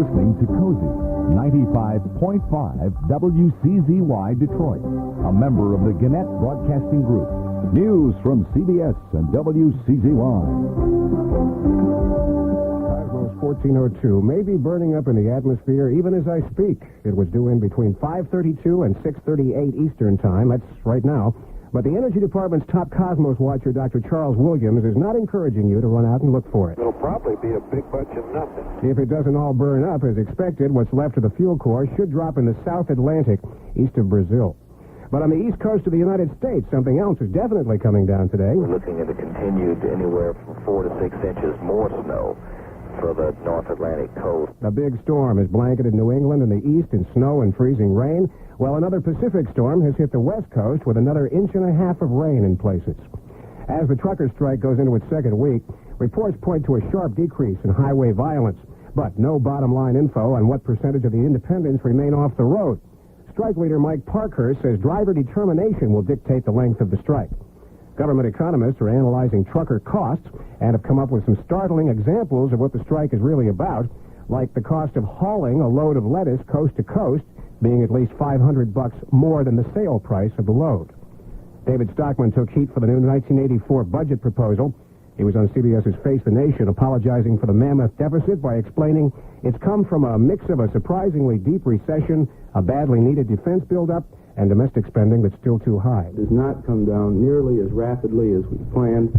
listening to Cozy 95.5 WCZY Detroit, a member of the Gannett Broadcasting Group. News from CBS and WCZY. Cosmos 1402 may be burning up in the atmosphere even as I speak. It was due in between 5:32 and 6:38 Eastern Time. That's right now. But the Energy Department's top Cosmos watcher, Dr. Charles Williams, is not encouraging you to run out and look for it. It'll probably be a big bunch of nothing. If it doesn't all burn up as expected, what's left of the fuel core should drop in the South Atlantic, east of Brazil. But on the east coast of the United States, something else is definitely coming down today. We're looking at a continued anywhere from 4 to 6 inches more snow for the North Atlantic coast. A big storm has blanketed New England in the east in snow and freezing rain, while another Pacific storm has hit the west coast with another 1.5 inches of rain in places. As the trucker strike goes into its second week, reports point to a sharp decrease in highway violence, but no bottom-line info on what percentage of the independents remain off the road. Strike leader Mike Parkhurst says driver determination will dictate the length of the strike. Government economists are analyzing trucker costs and have come up with some startling examples of what the strike is really about, like the cost of hauling a load of lettuce coast to coast being at least $500 more than the sale price of the load. David Stockman took heat for the new 1984 budget proposal. He was on CBS's Face the Nation apologizing for the mammoth deficit by explaining it's come from a mix of a surprisingly deep recession, a badly needed defense buildup, and domestic spending that's still too high. It does not come down nearly as rapidly as we planned,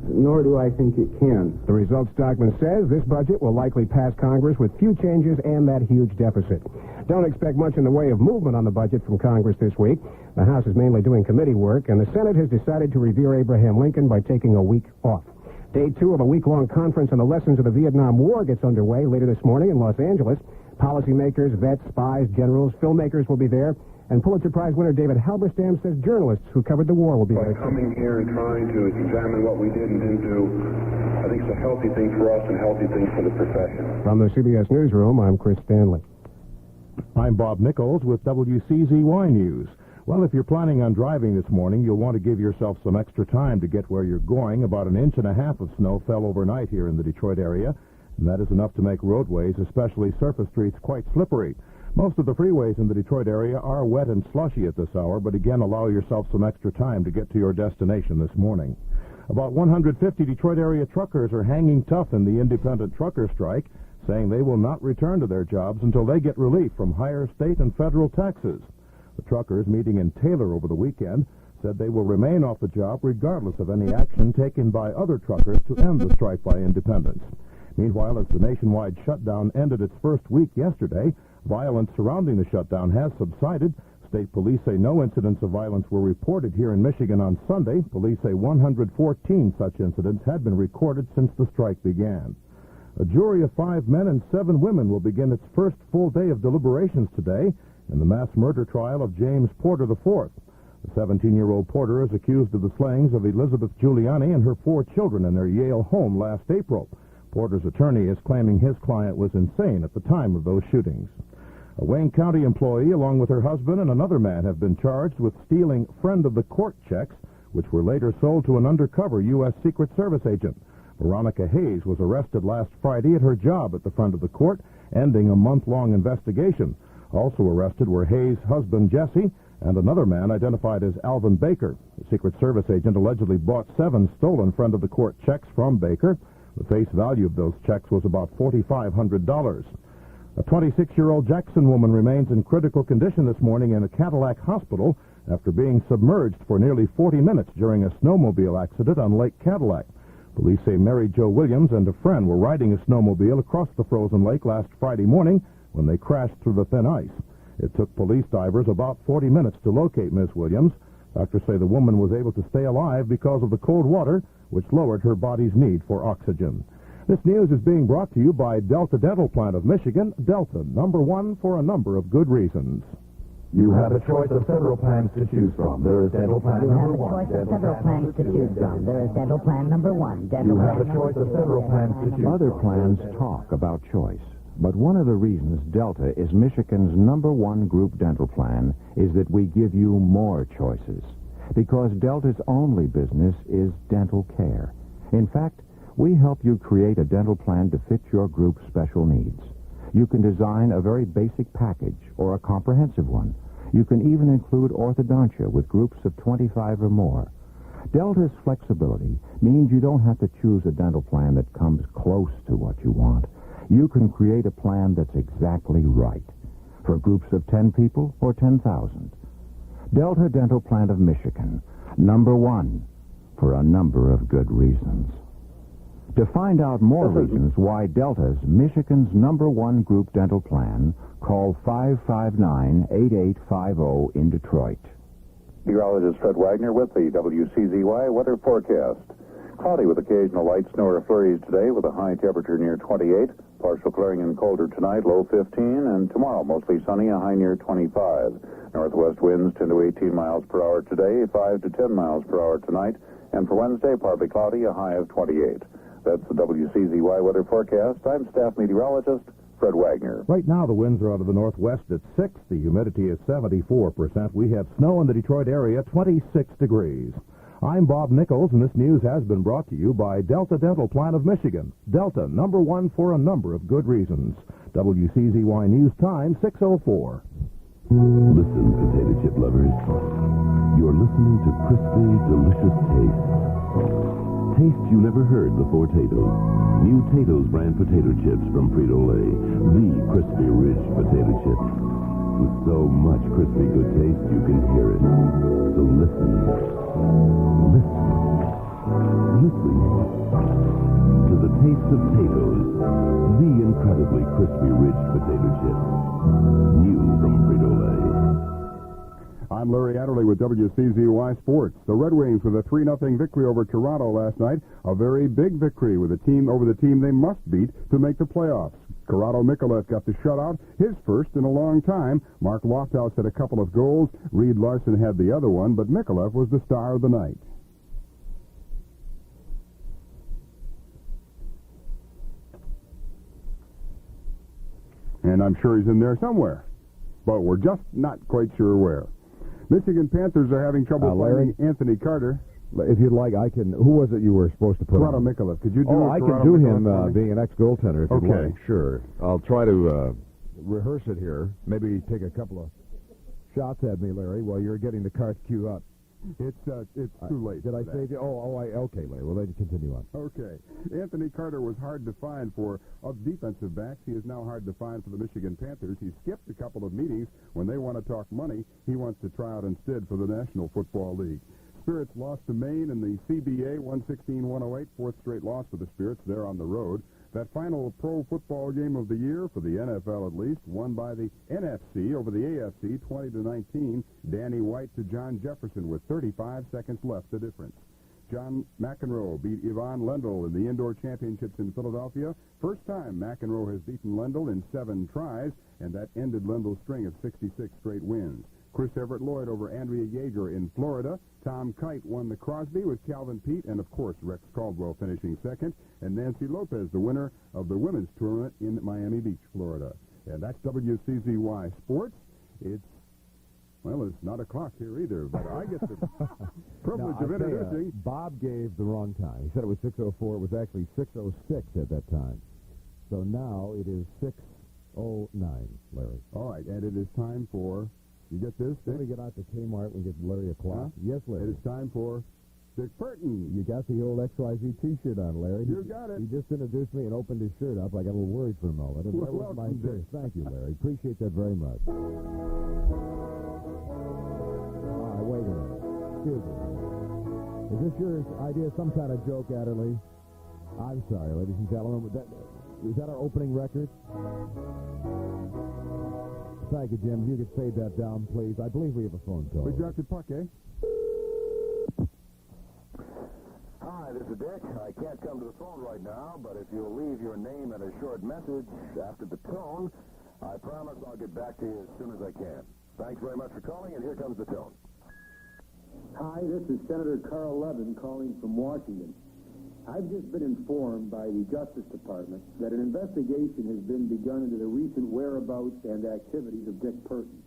nor do I think it can. The result, Stockman says, this budget will likely pass Congress with few changes and that huge deficit. Don't expect much in the way of movement on the budget from Congress this week. The House is mainly doing committee work, and the Senate has decided to revere Abraham Lincoln by taking a week off. Day 2 of a week-long conference on the lessons of the Vietnam War gets underway later this morning in Los Angeles. Policymakers, vets, spies, generals, filmmakers will be there. And Pulitzer Prize winner David Halberstam says journalists who covered the war will be there. By coming here and trying to examine what we did and didn't do, I think it's a healthy thing for us and a healthy thing for the profession. From the CBS Newsroom, I'm Chris Stanley. I'm Bob Nichols with WCZY News. Well, if you're planning on driving this morning, you'll want to give yourself some extra time to get where you're going. About 1.5 inches of snow fell overnight here in the Detroit area, and that is enough to make roadways, especially surface streets, quite slippery. Most of the freeways in the Detroit area are wet and slushy at this hour, but again, allow yourself some extra time to get to your destination this morning. About 150 Detroit area truckers are hanging tough in the independent trucker strike, saying they will not return to their jobs until they get relief from higher state and federal taxes. The truckers, meeting in Taylor over the weekend, said they will remain off the job regardless of any action taken by other truckers to end the strike by independents. Meanwhile, as the nationwide shutdown ended its first week yesterday, violence surrounding the shutdown has subsided. State police say no incidents of violence were reported here in Michigan on Sunday. Police say 114 such incidents had been recorded since the strike began. A jury of 5 men and 7 women will begin its first full day of deliberations today in the mass murder trial of James Porter IV. The 17-year-old Porter is accused of the slayings of Elizabeth Giuliani and her 4 children in their Yale home last April. Porter's attorney is claiming his client was insane at the time of those shootings. A Wayne County employee, along with her husband and another man, have been charged with stealing friend-of-the-court checks, which were later sold to an undercover U.S. Secret Service agent. Veronica Hayes was arrested last Friday at her job at the front of the court, ending a month-long investigation. Also arrested were Hayes' husband, Jesse, and another man identified as Alvin Baker. The Secret Service agent allegedly bought 7 stolen friend-of-the-court checks from Baker. The face value of those checks was about $4,500. A 26-year-old Jackson woman remains in critical condition this morning in a Cadillac hospital after being submerged for nearly 40 minutes during a snowmobile accident on Lake Cadillac. Police say Mary Jo Williams and a friend were riding a snowmobile across the frozen lake last Friday morning when they crashed through the thin ice. It took police divers about 40 minutes to locate Ms. Williams. Doctors say the woman was able to stay alive because of the cold water, which lowered her body's need for oxygen. This news is being brought to you by Delta Dental Plan of Michigan. Delta, #1 for a number of good reasons. You have a choice of several plans to choose from. There is dental plan number 1. You have a choice of several plans to choose from. There is dental plan number 1. You have a choice of several plans to choose from. Other plans talk about choice, but one of the reasons Delta is Michigan's #1 group dental plan is that we give you more choices. Because Delta's only business is dental care. In fact, we help you create a dental plan to fit your group's special needs. You can design a very basic package or a comprehensive one. You can even include orthodontia with groups of 25 or more. Delta's flexibility means you don't have to choose a dental plan that comes close to what you want. You can create a plan that's exactly right for groups of 10 people or 10,000. Delta Dental Plan of Michigan, #1, for a number of good reasons. To find out more reasons why Delta's Michigan's #1 group dental plan, call 559-8850 in Detroit. Meteorologist Fred Wagner with the WCZY weather forecast. Cloudy with occasional light snow or flurries today with a high temperature near 28. Partial clearing and colder tonight, low 15. And tomorrow, mostly sunny, a high near 25. Northwest winds 10 to 18 miles per hour today, 5 to 10 miles per hour tonight. And for Wednesday, partly cloudy, a high of 28. That's the WCZY weather forecast. I'm staff meteorologist Fred Wagner. Right now, the winds are out of the northwest at 6. The humidity is 74%. We have snow in the Detroit area, 26 degrees. I'm Bob Nichols, and this news has been brought to you by Delta Dental Plan of Michigan. Delta, #1 for a number of good reasons. WCZY News Time, 6:04. Listen, potato chip lovers. You're listening to crispy, delicious taste. Taste you never heard before Tato's. New Tato's brand potato chips from Frito-Lay. The crispy, rich potato chips. With so much crispy good taste, you can hear it. So listen. Listen to the taste of Tato's. The incredibly crispy, rich potato chips. New from Frito-Lay. I'm Larry Adderley with WCZY Sports. The Red Wings with a 3-0 victory over Toronto last night. A very big victory with a team over the team they must beat to make the playoffs. Corrado Mikolev got the shutout, his first in a long time. Mark Lofthouse had a couple of goals. Reed Larson had the other one, but Mikolev was the star of the night. And I'm sure he's in there somewhere, but we're just not quite sure where. Michigan Panthers are having trouble finding Anthony Carter. If you'd like, I can. Who was it you were supposed to put Corrado on? Mikolev. Could you do I can do him being an ex-goaltender if you'd like. Sure. I'll try to rehearse it here. Maybe take a couple of shots at me, Larry, while you're getting the cards queued up. It's too late. Did I say? Okay, Larry. Well, then continue on. Okay. Anthony Carter was hard to find for defensive backs. He is now hard to find for the Michigan Panthers. He skipped a couple of meetings. When they want to talk money, he wants to try out instead for the National Football League. Spirits lost to Maine in the CBA, 116-108, fourth straight loss for the Spirits. They're on the road. That final pro football game of the year, for the NFL at least, won by the NFC over the AFC, 20-19. Danny White to John Jefferson with 35 seconds left, the difference. John Mcenroe beat Yvonne Lendl in the indoor championships in Philadelphia. First time Mcenroe has beaten Lendl in 7 tries, and that ended Lendl's string of 66 straight wins. Chris Everett Lloyd over Andrea Yeager in Florida. Tom Kite won the Crosby with Calvin Peete, and of course Rex Caldwell finishing second. And Nancy Lopez, the winner of the women's tournament in Miami Beach, Florida. And that's WCZY Sports. It's not o'clock here either, but I get the privilege of introducing. Bob gave the wrong time. He said it was 6:04. It was actually 6:06 at that time. So now it is 6:09, Larry. All right, and it is time for. You get this? Let me get out to Kmart and get Larry a clock. Yes, Larry. It is time for Dick Purtain. You got the old XYZ T-shirt on, Larry. You got it. He just introduced me and opened his shirt up. I got a little worried for a moment. That was my choice. Thank you, Larry. Appreciate that very much. All right, wait a minute. Excuse me. Is this your idea of some kind of joke, Adderley? I'm sorry, ladies and gentlemen. Is that our opening record? Thank you, Jim. You could fade that down, please. I believe we have a phone call. We dropped the puck, eh? Hi, this is Dick. I can't come to the phone right now, but if you'll leave your name and a short message after the tone, I promise I'll get back to you as soon as I can. Thanks very much for calling, and here comes the tone. Hi, this is Senator Carl Levin calling from Washington. I've just been informed by the Justice Department that an investigation has been begun into the recent whereabouts and activities of Dick Purtain.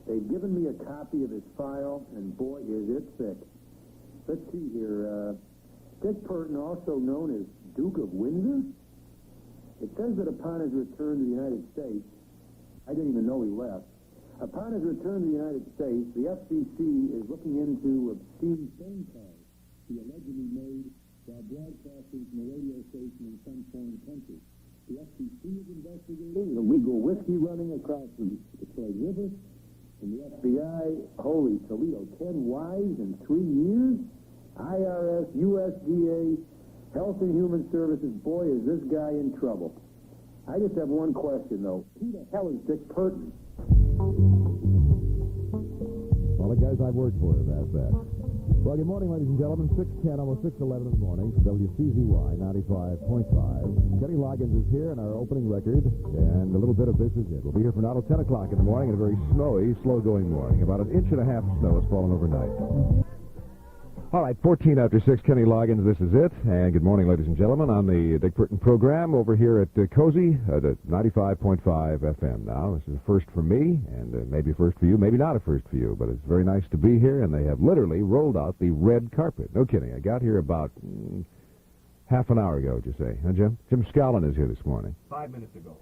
They've given me a copy of his file, and boy, is it thick. Let's see here. Dick Purtain, also known as Duke of Windsor? It says that upon his return to the United States, I didn't even know he left. Upon his return to the United States, the FCC is looking into obscene phone calls he allegedly made while broadcasting from a radio station in some foreign country. The FCC is investigating illegal whiskey running across the Detroit River. And the FBI, holy Toledo, 10 wives in 3 years? IRS, USDA, Health and Human Services, boy, is this guy in trouble. I just have one question, though. Who the hell is Dick Purtain? Well, the guys I've worked for have asked that. Well, good morning, ladies and gentlemen. 6:10, almost 6:11 in the morning from WCZY 95.5. Kenny Loggins is here in our opening record, and a little bit of This Is It. We'll be here from now till 10 o'clock in the morning in a very snowy, slow-going morning. About 1.5 inches of snow has fallen overnight. All right, 14 after 6, Kenny Loggins, This Is It. And good morning, ladies and gentlemen, on the Dick Purtain program over here at Cozy at 95.5 FM. Now, this is a first for me, and maybe a first for you, maybe not a first for you, but it's very nice to be here, and they have literally rolled out the red carpet. No kidding. I got here about half an hour ago, would you say? Huh, Jim? Jim Scallon is here this morning. 5 minutes ago.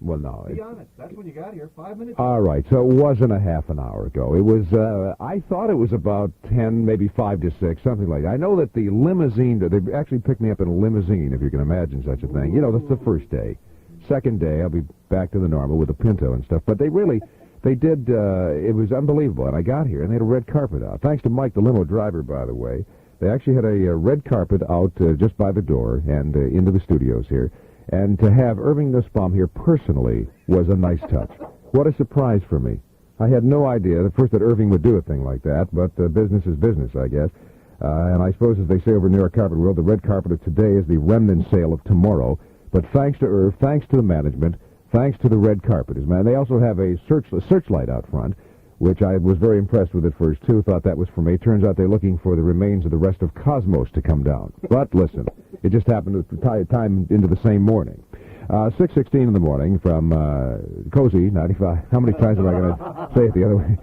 Well, no. Be honest. That's when you got here, 5 minutes ago. All right, so it wasn't a half an hour ago. It was, I thought it was about 10, maybe 5 to 6, something like that. I know that the limousine, they actually picked me up in a limousine, if you can imagine such a thing. You know, that's the first day. Second day, I'll be back to the normal with a Pinto and stuff. But they did, it was unbelievable. And I got here, and they had a red carpet out. Thanks to Mike, the limo driver, by the way. They actually had a red carpet out just by the door and into the studios here. And to have Irving Nussbaum here personally was a nice touch. What a surprise for me. I had no idea at first that Irving would do a thing like that, but business is business, I guess. And I suppose, as they say over in New York Carpet World, the red carpet of today is the remnant sale of tomorrow. But thanks to Irv, thanks to the management, thanks to the red carpet, man. They also have a searchlight out front, which I was very impressed with at first, too. Thought that was for me. Turns out they're looking for the remains of the rest of Cosmos to come down. But listen, it just happened to tie time into the same morning. 6:16 in the morning from Cozy 95. How many times am I going to say it the other way?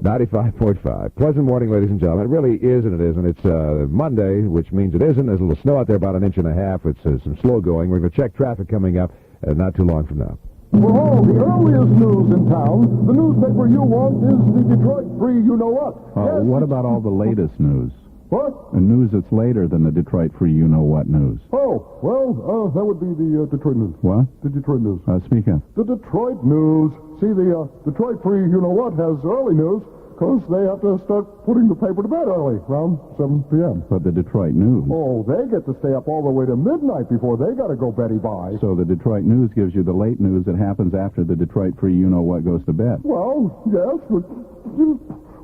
95.5. Pleasant morning, ladies and gentlemen. It really is and it isn't. It's Monday, which means it isn't. There's a little snow out there, about 1.5 inches. It's some slow going. We're going to check traffic coming up not too long from now. For all the earliest news in town, the newspaper you want is the Detroit Free You-Know-What. Yes, what about all the latest news? What? The news that's later than the Detroit Free You-Know-What news. Oh, well, that would be the Detroit News. What? The Detroit News. Speak up. The Detroit News. See, the Detroit Free You-Know-What has early news because they have to start putting the paper to bed early, around 7 p.m. But the Detroit News. Oh, they get to stay up all the way to midnight before they got to go Betty by. So the Detroit News gives you the late news that happens after the Detroit Free You-Know-What goes to bed. Well, yes, but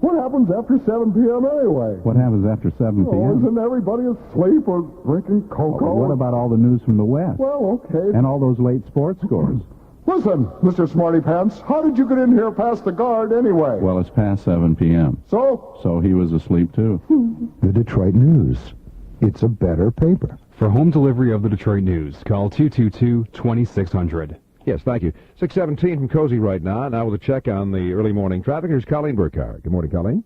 what happens after 7 p.m. anyway? What happens after 7 p.m.? Oh, isn't everybody asleep or drinking cocoa? What about all the news from the West? Well, okay. And all those late sports scores? Listen, Mr. Smarty Pants, how did you get in here past the guard anyway? Well, it's past 7 p.m. So? So he was asleep, too. The Detroit News. It's a better paper. For home delivery of the Detroit News, call 222-2600. Yes, thank you. 6:17 from Cozy right now. Now with a check on the early morning traffic. Here's Colleen Burkhardt. Good morning, Colleen.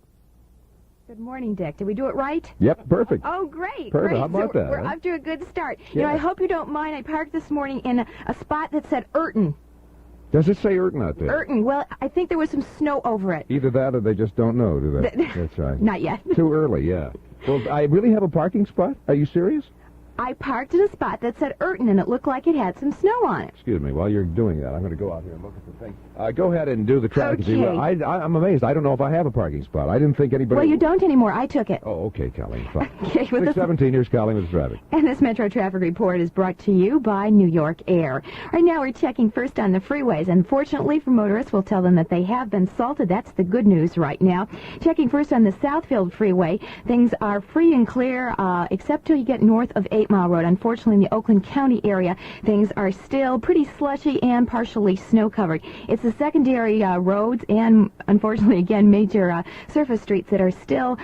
Good morning, Dick. Did we do it right? Yep, perfect. Oh, great. Perfect. Great. How about so that? We're up to a good start. Yeah. You know, I hope you don't mind. I parked this morning in a spot that said Purtain. Does it say Purtain out there? Purtain. Well, I think there was some snow over it. Either that or they just don't know, do they? That's right. Not yet. Too early, yeah. Well, I really have a parking spot? Are you serious? I parked in a spot that said Purtain, and it looked like it had some snow on it. Excuse me. While you're doing that, I'm going to go out here and look at the thing. Go ahead and do the traffic. Okay. I'm amazed. I don't know if I have a parking spot. I didn't think anybody... Well, you don't anymore. I took it. Oh, okay, Colleen. Fine. Okay, 6:17, here's Colleen with the traffic. And this Metro Traffic Report is brought to you by New York Air. Right now, we're checking first on the freeways. Unfortunately for motorists, we'll tell them that they have been salted. That's the good news right now. Checking first on the Southfield Freeway. Things are free and clear, except till you get north of 8 Mile Road. Unfortunately, in the Oakland County area, things are still pretty slushy and partially snow-covered. It's the secondary roads and, unfortunately, again, major surface streets that are still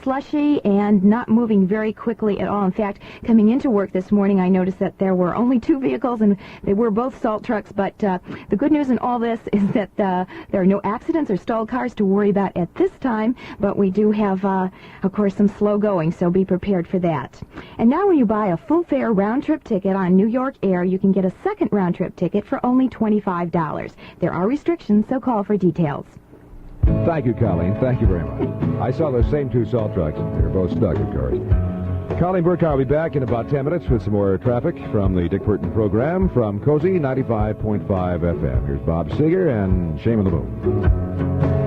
slushy and not moving very quickly at all. In fact, coming into work this morning, I noticed that there were only 2 vehicles, and they were both salt trucks, but the good news in all this is that there are no accidents or stalled cars to worry about at this time, but we do have, of course, some slow going, so be prepared for that. And now when you buy buy a full-fare round-trip ticket on New York Air, you can get a second round-trip ticket for only $25. There are restrictions, so call for details. Thank you, Colleen. Thank you very much. I saw those same two salt trucks. They're both stuck, of course. Colleen Burkhardt will be back in about 10 minutes with some more traffic from the Dick Purtain program from Cozy 95.5 FM. Here's Bob Seger and Shame on the Moon.